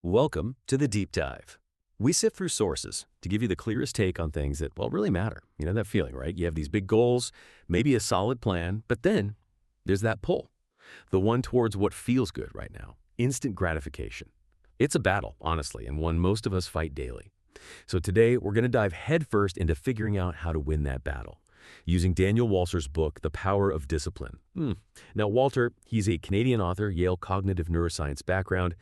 Welcome to the Deep Dive. We sift through sources to give you the clearest take on things that, well, really matter. You know that feeling, right? You have these big goals, maybe a solid plan, but then there's that pull, the one towards what feels good right now, instant gratification. It's a battle, honestly, and one most of us fight daily. So today, we're going to dive headfirst into figuring out how to win that battle, using Daniel Walser's book, The Power of Discipline. Now, Walter, he's a Canadian author, Yale cognitive neuroscience background.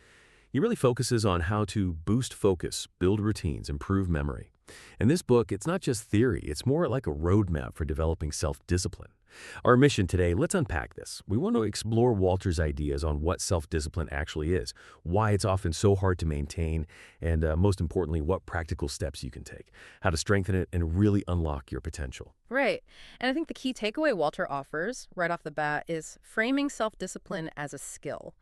He really focuses on how to boost focus, build routines, improve memory. And this book, it's not just theory, it's more like a roadmap for developing self-discipline. Our mission today, let's unpack this. We want to explore Walter's ideas on what self-discipline actually is, why it's often so hard to maintain, and most importantly, what practical steps you can take, how to strengthen it and really unlock your potential. Right. And I think the key takeaway Walter offers right off the bat is framing self-discipline as a skill,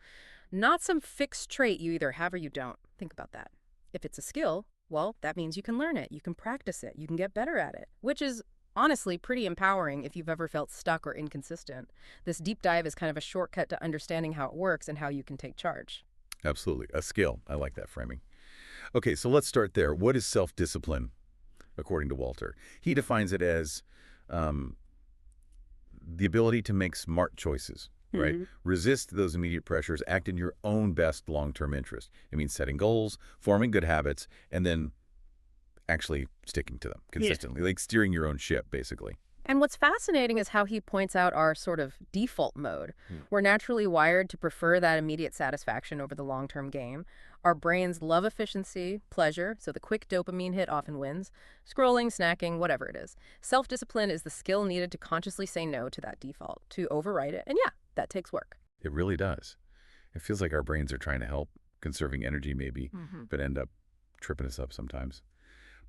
not some fixed trait you either have or you don't. Think about that. If it's a skill, well, that means you can learn it, you can practice it, you can get better at it, which is honestly pretty empowering if you've ever felt stuck or inconsistent. This deep dive is kind of a shortcut to understanding how it works and how you can take charge. Absolutely. A skill. I like that framing. Okay, so let's start there. What is self-discipline, according to Walter? He defines it as the ability to make smart choices, right? Resist those immediate pressures, act in your own best long-term interest. It means setting goals, forming good habits, and then actually sticking to them consistently, like steering your own ship, basically. And what's fascinating is how he points out our sort of default mode. We're naturally wired to prefer that immediate satisfaction over the long-term game. Our brains love efficiency, pleasure, so the quick dopamine hit often wins. Scrolling, snacking, whatever it is. Self-discipline is the skill needed to consciously say no to that default, to override it. And yeah, that takes work. It really does. It feels like our brains are trying to help, conserving energy maybe, but end up tripping us up sometimes.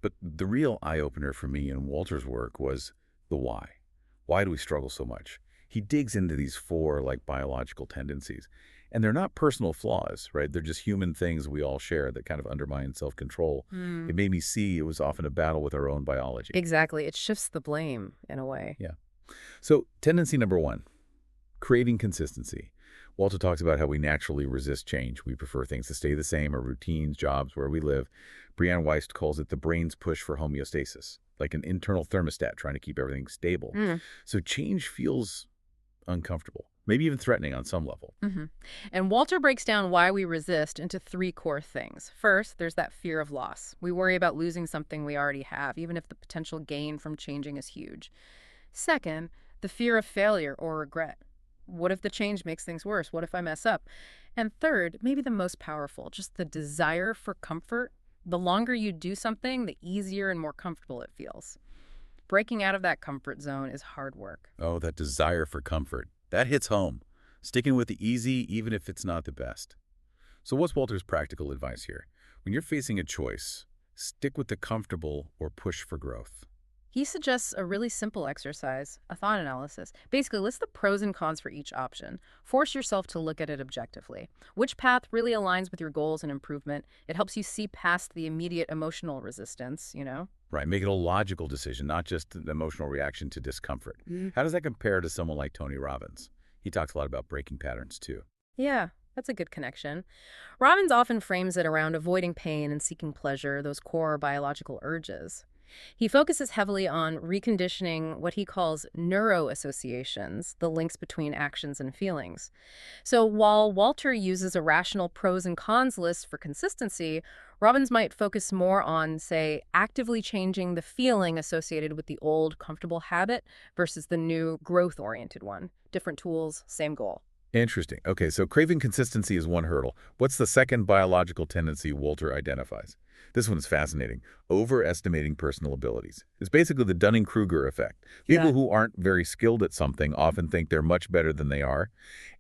But the real eye-opener for me in Walter's work was the why. Why do we struggle so much? He digs into these four biological tendencies. And they're not personal flaws, right? They're just human things we all share that kind of undermine self-control. It made me see it was often a battle with our own biology. Exactly. It shifts the blame in a way. Yeah. So tendency number one, craving consistency. Walter talks about how we naturally resist change. We prefer things to stay the same, our routines, jobs, where we live. Brianne Weiss calls it the brain's push for homeostasis, like an internal thermostat trying to keep everything stable. So change feels uncomfortable, maybe even threatening on some level. And Walter breaks down why we resist into three core things. First, there's that fear of loss. We worry about losing something we already have, even if the potential gain from changing is huge. Second, the fear of failure or regret. What if the change makes things worse? What if I mess up? And third, maybe the most powerful, just the desire for comfort. The longer you do something, the easier and more comfortable it feels. Breaking out of that comfort zone is hard work. Oh, that desire for comfort. That hits home. Sticking with the easy, even if it's not the best. So what's Walter's practical advice here? When you're facing a choice, stick with the comfortable or push for growth. He suggests a really simple exercise, a thought analysis. Basically, list the pros and cons for each option. Force yourself to look at it objectively. Which path really aligns with your goals and improvement? It helps you see past the immediate emotional resistance, you know? Right, make it a logical decision, not just an emotional reaction to discomfort. How does that compare to someone like Tony Robbins? He talks a lot about breaking patterns, too. Yeah, that's a good connection. Robbins often frames it around avoiding pain and seeking pleasure, those core biological urges. He focuses heavily on reconditioning what he calls neuroassociations, the links between actions and feelings. So while Walter uses a rational pros and cons list for consistency, Robbins might focus more on, say, actively changing the feeling associated with the old, comfortable habit versus the new, growth-oriented one. Different tools, same goal. Interesting. Okay, so craving consistency is one hurdle. What's the second biological tendency Walter identifies? This one's fascinating. Overestimating personal abilities. It's basically the Dunning-Kruger effect. People who aren't very skilled at something often think they're much better than they are.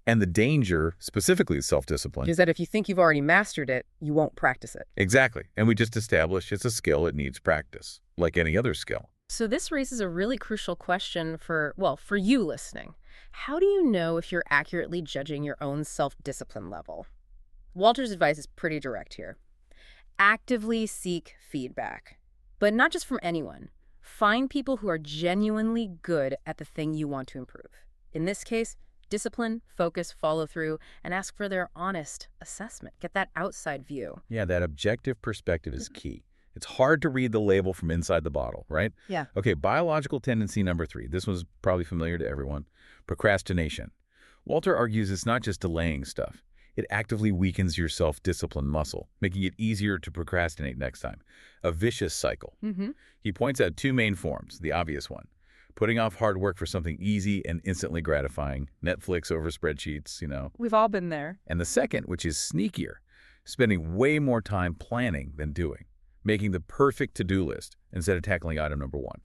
And the danger, specifically self-discipline, is that if you think you've already mastered it, you won't practice it. Exactly. And we just established it's a skill, it needs practice, like any other skill. So this raises a really crucial question for you listening. How do you know if you're accurately judging your own self-discipline level? Walter's advice is pretty direct here. Actively seek feedback, but not just from anyone. Find people who are genuinely good at the thing you want to improve. In this case, Discipline, focus, follow through, and ask for their honest assessment. Get that outside view. Yeah, that objective perspective is key. It's hard to read the label from inside the bottle, right? Yeah. Okay, biological tendency number 3. This one's probably familiar to everyone. Procrastination. Walter argues it's not just delaying stuff. It actively weakens your self-discipline muscle, making it easier to procrastinate next time. A vicious cycle. He points out 2 main forms, the obvious one. Putting off hard work for something easy and instantly gratifying. Netflix over spreadsheets, We've all been there. And the second, which is sneakier, spending way more time planning than doing. Making the perfect to-do list instead of tackling item number 1.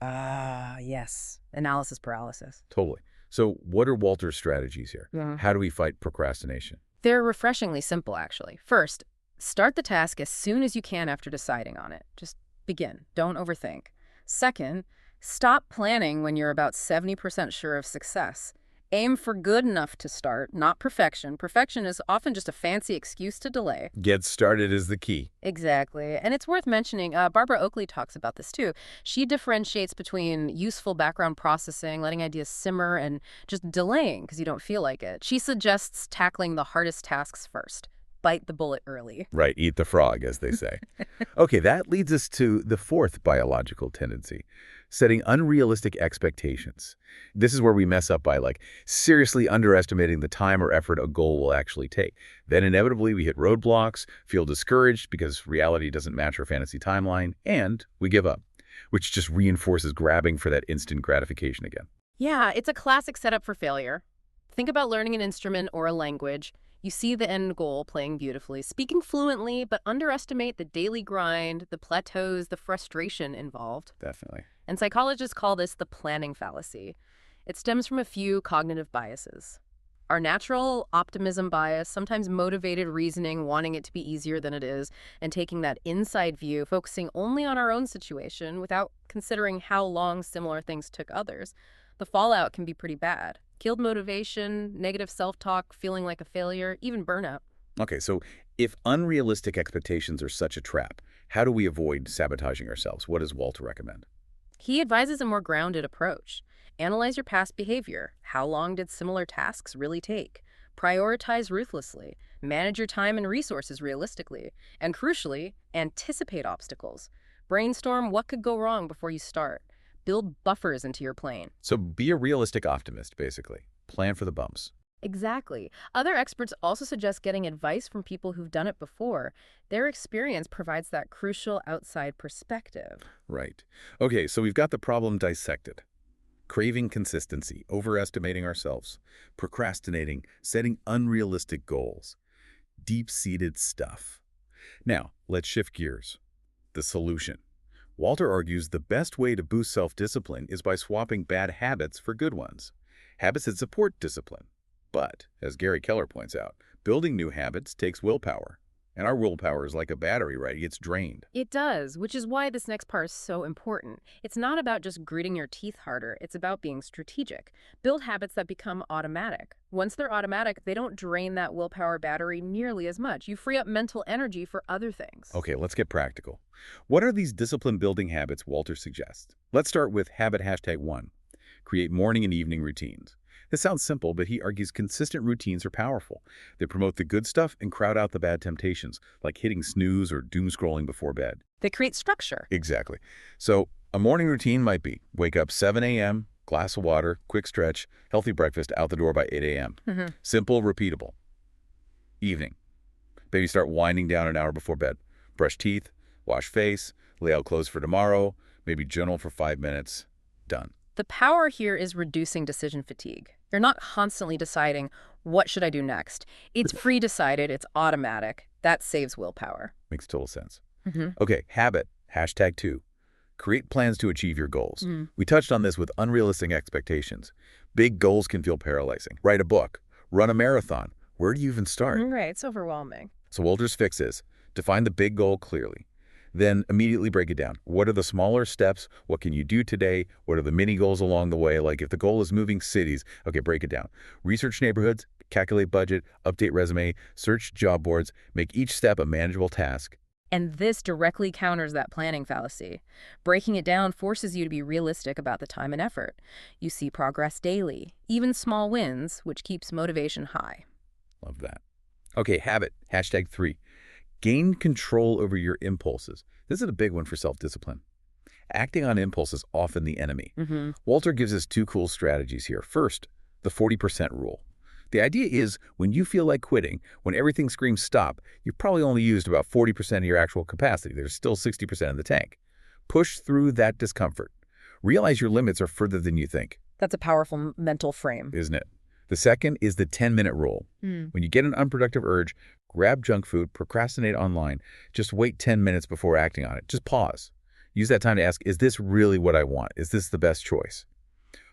Yes. Analysis paralysis. Totally. So what are Walter's strategies here? How do we fight procrastination? They're refreshingly simple, actually. First, start the task as soon as you can after deciding on it. Just begin. Don't overthink. Second, stop planning when you're about 70% sure of success. Aim for good enough to start, not perfection. Perfection is often just a fancy excuse to delay. Get started is the key. Exactly. And it's worth mentioning, Barbara Oakley talks about this too. She differentiates between useful background processing, letting ideas simmer, and just delaying because you don't feel like it. She suggests tackling the hardest tasks first. Bite the bullet early. Right, eat the frog, as they say. Okay, that leads us to the 4th biological tendency, setting unrealistic expectations. This is where we mess up by, seriously underestimating the time or effort a goal will actually take. Then inevitably we hit roadblocks, feel discouraged because reality doesn't match our fantasy timeline, and we give up, which just reinforces grabbing for that instant gratification again. Yeah, it's a classic setup for failure. Think about learning an instrument or a language. You see the end goal playing beautifully, speaking fluently, but underestimate the daily grind, the plateaus, the frustration involved. Definitely. And psychologists call this the planning fallacy. It stems from a few cognitive biases. Our natural optimism bias, sometimes motivated reasoning, wanting it to be easier than it is, and taking that inside view, focusing only on our own situation without considering how long similar things took others. The fallout can be pretty bad. Killed motivation, negative self-talk, feeling like a failure, even burnout. Okay, so if unrealistic expectations are such a trap, how do we avoid sabotaging ourselves? What does Walter recommend? He advises a more grounded approach. Analyze your past behavior. How long did similar tasks really take? Prioritize ruthlessly. Manage your time and resources realistically. And crucially, anticipate obstacles. Brainstorm what could go wrong before you start. Build buffers into your plan. So be a realistic optimist, basically. Plan for the bumps. Exactly. Other experts also suggest getting advice from people who've done it before. Their experience provides that crucial outside perspective. Right. Okay, so we've got the problem dissected. Craving consistency, overestimating ourselves, procrastinating, setting unrealistic goals. Deep-seated stuff. Now, let's shift gears. The solution. Walter argues the best way to boost self-discipline is by swapping bad habits for good ones. Habits that support discipline. But, as Gary Keller points out, building new habits takes willpower. And our willpower is like a battery, right? It gets drained. It does, which is why this next part is so important. It's not about just gritting your teeth harder. It's about being strategic. Build habits that become automatic. Once they're automatic, they don't drain that willpower battery nearly as much. You free up mental energy for other things. Okay, let's get practical. What are these discipline-building habits Walter suggests? Let's start with habit #1. Create morning and evening routines. This sounds simple, but he argues consistent routines are powerful. They promote the good stuff and crowd out the bad temptations, like hitting snooze or doom scrolling before bed. They create structure. Exactly. So a morning routine might be wake up 7 a.m., glass of water, quick stretch, healthy breakfast, out the door by 8 a.m. Simple, repeatable. Evening. Maybe start winding down an hour before bed. Brush teeth, wash face, lay out clothes for tomorrow, maybe journal for 5 minutes. Done. The power here is reducing decision fatigue. You're not constantly deciding, what should I do next? It's pre-decided, it's automatic. That saves willpower. Makes total sense. Okay, habit, #2. Create plans to achieve your goals. We touched on this with unrealistic expectations. Big goals can feel paralyzing. Write a book, run a marathon. Where do you even start? Right, it's overwhelming. So Walter's fix is, define the big goal clearly. Then immediately break it down. What are the smaller steps? What can you do today? What are the mini goals along the way? Like if the goal is moving cities, okay, break it down. Research neighborhoods, calculate budget, update resume, search job boards, make each step a manageable task. And this directly counters that planning fallacy. Breaking it down forces you to be realistic about the time and effort. You see progress daily, even small wins, which keeps motivation high. Love that. Okay, habit, #3. Gain control over your impulses. This is a big one for self-discipline. Acting on impulse is often the enemy. Walter gives us two cool strategies here. First, the 40% rule. The idea is when you feel like quitting, when everything screams stop, you've probably only used about 40% of your actual capacity. There's still 60% in the tank. Push through that discomfort. Realize your limits are further than you think. That's a powerful mental frame. Isn't it? The second is the 10-minute rule. When you get an unproductive urge, grab junk food, procrastinate online. Just wait 10 minutes before acting on it. Just pause. Use that time to ask, is this really what I want? Is this the best choice?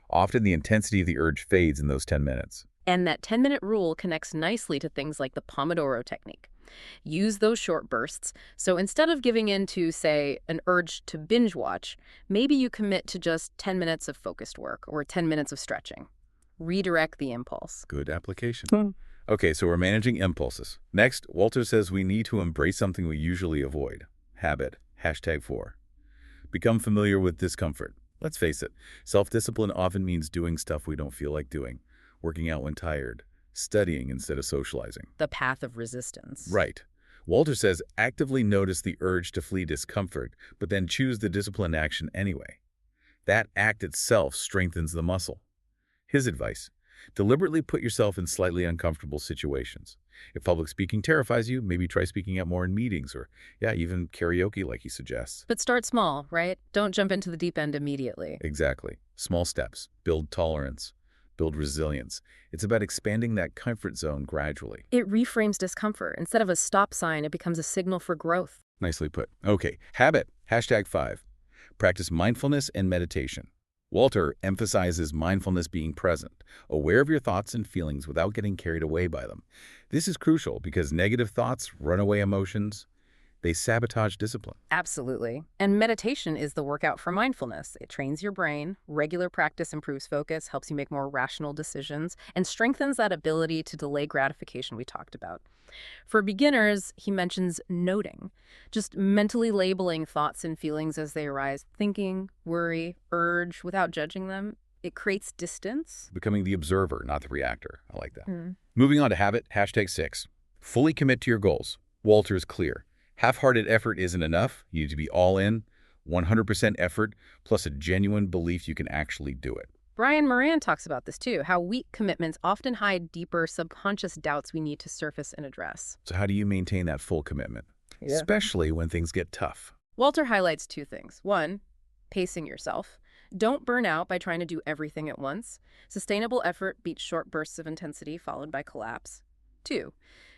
Often the intensity of the urge fades in those 10 minutes. And that 10-minute rule connects nicely to things like the Pomodoro technique. Use those short bursts. So instead of giving in to, say, an urge to binge watch, maybe you commit to just 10 minutes of focused work or 10 minutes of stretching. Redirect the impulse. Good application. Okay, so we're managing impulses. Next, Walter says we need to embrace something we usually avoid. Habit, #4. Become familiar with discomfort. Let's face it, self-discipline often means doing stuff we don't feel like doing. Working out when tired, studying instead of socializing. The path of resistance. Right. Walter says actively notice the urge to flee discomfort, but then choose the disciplined action anyway. That act itself strengthens the muscle. His advice, deliberately put yourself in slightly uncomfortable situations. If public speaking terrifies you, maybe try speaking out more in meetings or, even karaoke like he suggests. But start small, right? Don't jump into the deep end immediately. Exactly. Small steps. Build tolerance. Build resilience. It's about expanding that comfort zone gradually. It reframes discomfort. Instead of a stop sign, it becomes a signal for growth. Nicely put. Okay, habit, #5. Practice mindfulness and meditation. Walter emphasizes mindfulness being present, aware of your thoughts and feelings without getting carried away by them. This is crucial because negative thoughts, runaway emotions, they sabotage discipline. Absolutely. And meditation is the workout for mindfulness. It trains your brain. Regular practice improves focus, helps you make more rational decisions, and strengthens that ability to delay gratification we talked about. For beginners, he mentions noting, just mentally labeling thoughts and feelings as they arise, thinking, worry, urge, without judging them. It creates distance. Becoming the observer, not the reactor. I like that. Moving on to habit, #6. Fully commit to your goals. Walter is clear. Half-hearted effort isn't enough. You need to be all in, 100% effort, plus a genuine belief you can actually do it. Brian Moran talks about this too, how weak commitments often hide deeper subconscious doubts we need to surface and address. So how do you maintain that full commitment? Especially when things get tough. Walter highlights two things. One, pacing yourself. Don't burn out by trying to do everything at once. Sustainable effort beats short bursts of intensity followed by collapse. Two,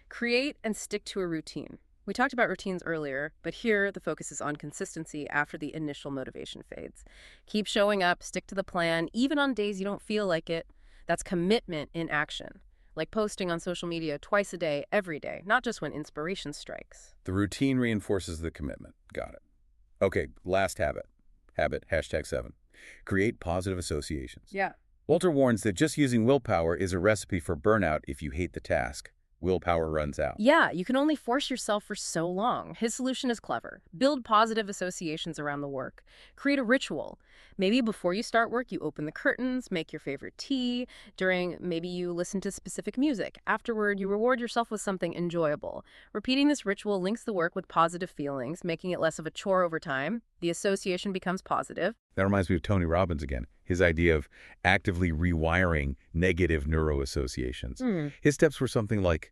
create and stick to a routine. We talked about routines earlier, but here the focus is on consistency after the initial motivation fades. Keep showing up, stick to the plan, even on days you don't feel like it. That's commitment in action, like posting on social media twice a day, every day, not just when inspiration strikes. The routine reinforces the commitment. Got it. Okay, last habit. Habit, #7. Create positive associations. Yeah. Walter warns that just using willpower is a recipe for burnout if you hate the task. Willpower runs out. Yeah, you can only force yourself for so long. His solution is clever. Build positive associations around the work. Create a ritual. Maybe before you start work, you open the curtains, make your favorite tea. Maybe you listen to specific music. Afterward, you reward yourself with something enjoyable. Repeating this ritual links the work with positive feelings, making it less of a chore over time. The association becomes positive. That reminds me of Tony Robbins again. His idea of actively rewiring negative neuroassociations. His steps were something like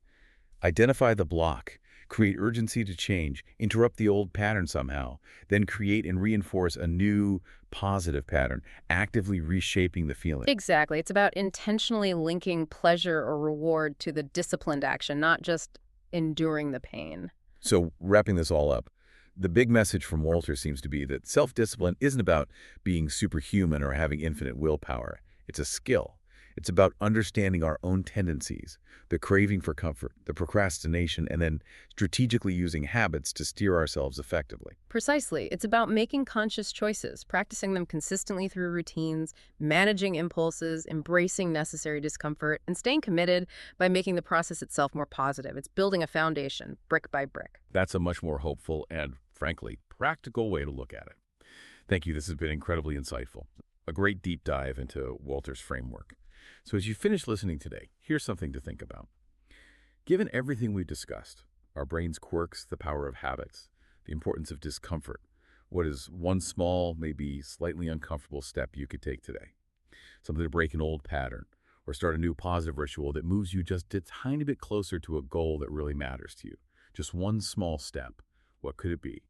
identify the block, create urgency to change, interrupt the old pattern somehow, then create and reinforce a new positive pattern, actively reshaping the feeling. Exactly. It's about intentionally linking pleasure or reward to the disciplined action, not just enduring the pain. So wrapping this all up, the big message from Walter seems to be that self-discipline isn't about being superhuman or having infinite willpower. It's a skill. It's about understanding our own tendencies, the craving for comfort, the procrastination, and then strategically using habits to steer ourselves effectively. Precisely. It's about making conscious choices, practicing them consistently through routines, managing impulses, embracing necessary discomfort, and staying committed by making the process itself more positive. It's building a foundation, brick by brick. That's a much more hopeful and, frankly, practical way to look at it. Thank you. This has been incredibly insightful. A great deep dive into Walter's framework. So as you finish listening today, here's something to think about. Given everything we've discussed, our brain's quirks, the power of habits, the importance of discomfort, what is one small, maybe slightly uncomfortable step you could take today? Something to break an old pattern or start a new positive ritual that moves you just a tiny bit closer to a goal that really matters to you. Just one small step. What could it be?